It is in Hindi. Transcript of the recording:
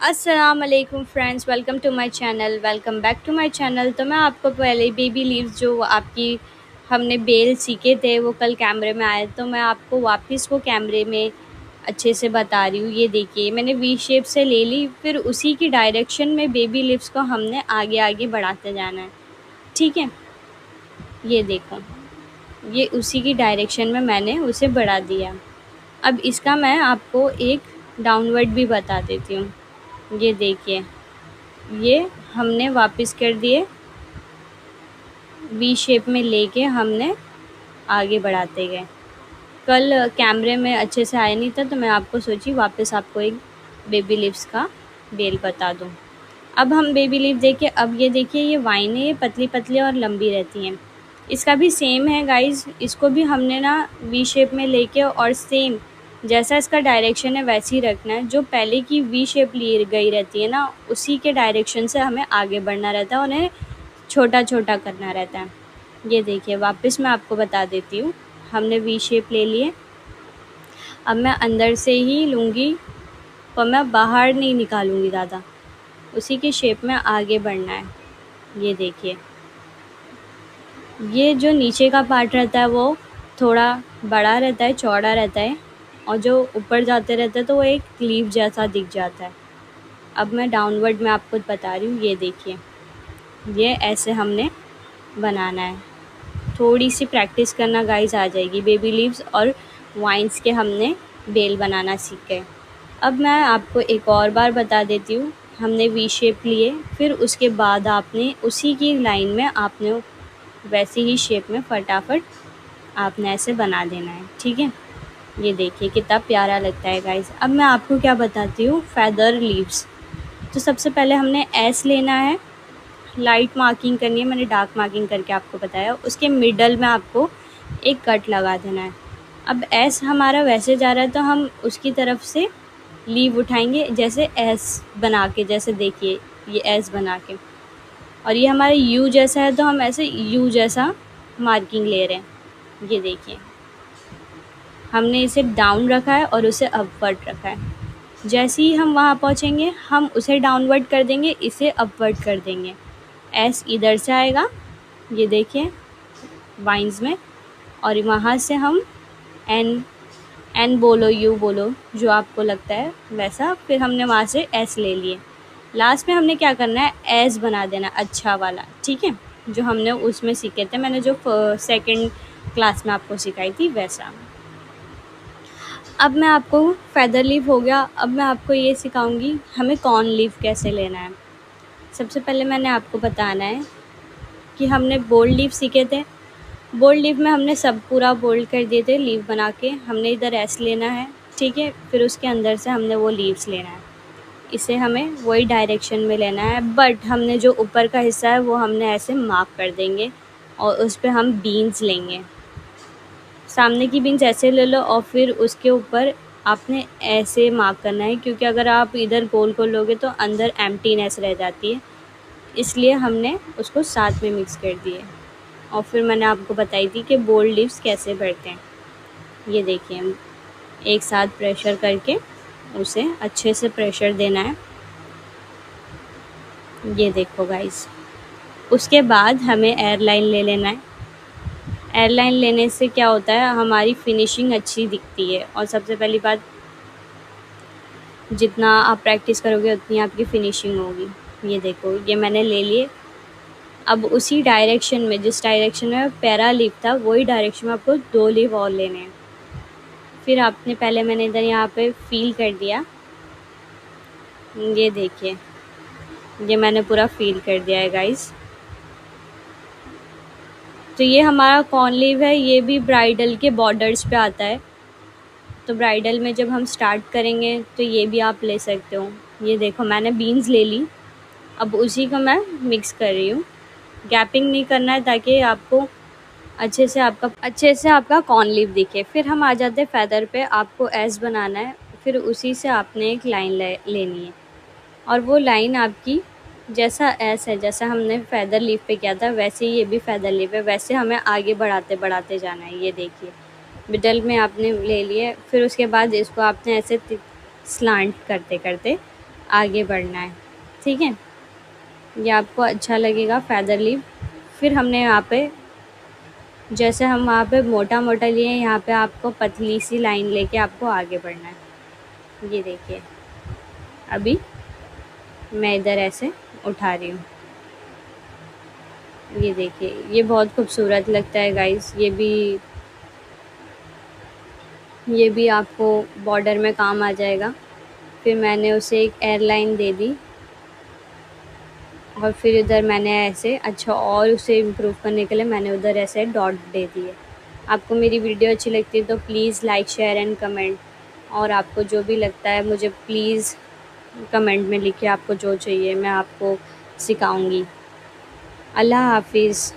अस्सलाम वालेकुम friends, welcome to my channel, welcome back to my channel. तो मैं आपको पहले बेबी लीव्स जो आपकी हमने बेल सीखे थे वो कल कैमरे में आए, तो मैं आपको वापस वो कैमरे में अच्छे से बता रही हूँ। ये देखिए, मैंने वी शेप से ले ली, फिर उसी की डायरेक्शन में बेबी लीव्स को हमने आगे आगे बढ़ाते जाना है। ठीक है, ये देखो, ये उसी की डायरेक्शन में मैंने उसे बढ़ा दिया। अब इसका मैं आपको एक डाउनवर्ड भी बता देती हूँ। ये देखिए, ये हमने वापस कर दिए, वी शेप में लेके हमने आगे बढ़ाते गए। कल कैमरे में अच्छे से आया नहीं था, तो मैं आपको सोची वापस आपको एक बेबी लिप्स का बेल बता दूं। अब हम बेबी लिप देखिए, अब ये देखिए, ये वाइन है, ये पतली पतली और लंबी रहती हैं। इसका भी सेम है गाइज, इसको भी हमने ना वी शेप में लेके और सेम जैसा इसका डायरेक्शन है वैसे ही रखना है। जो पहले की वी शेप ली गई रहती है ना, उसी के डायरेक्शन से हमें आगे बढ़ना रहता है, उन्हें छोटा छोटा करना रहता है। ये देखिए, वापस मैं आपको बता देती हूँ। हमने वी शेप ले लिए, अब मैं अंदर से ही लूँगी और मैं बाहर नहीं निकालूँगी ज़्यादा, उसी की शेप में आगे बढ़ना है। ये देखिए, ये जो नीचे का पार्ट रहता है वो थोड़ा बड़ा रहता है, चौड़ा रहता है, और जो ऊपर जाते रहते हैं तो वो एक लीफ जैसा दिख जाता है। अब मैं डाउनवर्ड में आपको बता रही हूँ। ये देखिए, ये ऐसे हमने बनाना है। थोड़ी सी प्रैक्टिस करना गाइस, आ जाएगी। बेबी लीव्स और वाइन्स के हमने बेल बनाना सीख गए। अब मैं आपको एक और बार बता देती हूँ। हमने वी शेप लिए, फिर उसके बाद आपने उसी की लाइन में आपने वैसी ही शेप में फटाफट आपने ऐसे बना देना है। ठीक है, ये देखिए कितना प्यारा लगता है गाइस। अब मैं आपको क्या बताती हूँ, फेदर लीव्स। तो सबसे पहले हमने एस लेना है, लाइट मार्किंग करनी है, मैंने डार्क मार्किंग करके आपको बताया। उसके मिडल में आपको एक कट लगा देना है। अब एस हमारा वैसे जा रहा है, तो हम उसकी तरफ से लीव उठाएंगे, जैसे एस बना के, जैसे देखिए ये एस बना के, और ये हमारा यू जैसा है तो हम ऐसे यू जैसा मार्किंग ले रहे हैं। ये देखिए, हमने इसे डाउन रखा है और उसे अपवर्ड रखा है। जैसे ही हम वहाँ पहुँचेंगे, हम उसे डाउनवर्ड कर देंगे, इसे अपवर्ड कर देंगे। एस इधर से आएगा, ये देखिए वाइन्स में, और वहाँ से हम एन, एन बोलो, यू बोलो, जो आपको लगता है वैसा। फिर हमने वहाँ से एस ले लिए। लास्ट में हमने क्या करना है, एस बना देना अच्छा वाला। ठीक है, जो हमने उसमें सीखे थे, मैंने जो सेकंड क्लास में आपको सिखाई थी वैसा। अब मैं आपको फेदर लीफ हो गया, अब मैं आपको ये सिखाऊंगी हमें कॉर्न लीफ कैसे लेना है। सबसे पहले मैंने आपको बताना है कि हमने बोल्ड लीफ सीखे थे। बोल्ड लीफ में हमने सब पूरा बोल्ड कर दिए थे लीफ बना के। हमने इधर एस लेना है, ठीक है, फिर उसके अंदर से हमने वो लीव्स लेना है। इसे हमें वही डायरेक्शन में लेना है, बट हमने जो ऊपर का हिस्सा है वो हमने ऐसे मार्क कर देंगे, और उस पर हम बीन्स लेंगे। सामने की बीन्स ऐसे ले लो, और फिर उसके ऊपर आपने ऐसे मार्क करना है, क्योंकि अगर आप इधर गोल गोल लोगे तो अंदर एम्प्टीनेस रह जाती है, इसलिए हमने उसको साथ में मिक्स कर दिए। और फिर मैंने आपको बताई थी कि बोल्ड लीव्स कैसे बढ़ते हैं। ये देखिए, एक साथ प्रेशर करके उसे अच्छे से प्रेशर देना है। ये देखो गाइस, उसके बाद हमें एयरलाइन ले लेना है। एयरलाइन लेने से क्या होता है, हमारी फिनिशिंग अच्छी दिखती है, और सबसे पहली बात, जितना आप प्रैक्टिस करोगे उतनी आपकी फिनिशिंग होगी। ये देखो, ये मैंने ले लिए। अब उसी डायरेक्शन में, जिस डायरेक्शन में पैरा लीफ था, वही डायरेक्शन में आपको 2 लीफ और लेने हैं। फिर आपने पहले, मैंने इधर यहाँ पे फील कर दिया। ये देखिए, ये मैंने पूरा फील कर दिया है गाइस। तो ये हमारा कॉर्न लीफ है, ये भी ब्राइडल के बॉर्डर्स पे आता है। तो ब्राइडल में जब हम स्टार्ट करेंगे तो ये भी आप ले सकते हो। ये देखो, मैंने बीन्स ले ली, अब उसी को मैं मिक्स कर रही हूँ। गैपिंग नहीं करना है, ताकि आपको अच्छे से आपका कॉर्न लीफ दिखे। फिर हम आ जाते हैं फेदर पे। आपको एस बनाना है, फिर उसी से आपने एक लाइन लेनी है, और वो लाइन आपकी जैसा एस है, जैसा हमने फेदर लीफ पे किया था, वैसे ही ये भी फेदर लीफ है, वैसे हमें आगे बढ़ाते बढ़ाते जाना है। ये देखिए, मिडल में आपने ले लिए, फिर उसके बाद इसको आपने ऐसे स्लांट करते करते आगे बढ़ना है, ठीक है। ये आपको अच्छा लगेगा फेदर लीफ। फिर हमने यहाँ पे, जैसे हम वहाँ पे मोटा मोटा लिए, यहाँ पे आपको पतली सी लाइन लेके आपको आगे बढ़ना है। ये देखिए, अभी मैं इधर ऐसे उठा रही हूँ। ये देखिए, ये बहुत खूबसूरत लगता है गाइस। ये भी आपको बॉर्डर में काम आ जाएगा। फिर मैंने उसे एक एयरलाइन दे दी और फिर इधर मैंने ऐसे अच्छा और उसे इम्प्रूव करने के लिए मैंने उधर ऐसे डॉट दे दिए। आपको मेरी वीडियो अच्छी लगती है तो please like share and comment, और आपको जो भी लगता है मुझे प्लीज़ कमेंट में लिखिए। आपको जो चाहिए मैं आपको सिखाऊंगी। अल्लाह हाफिज़।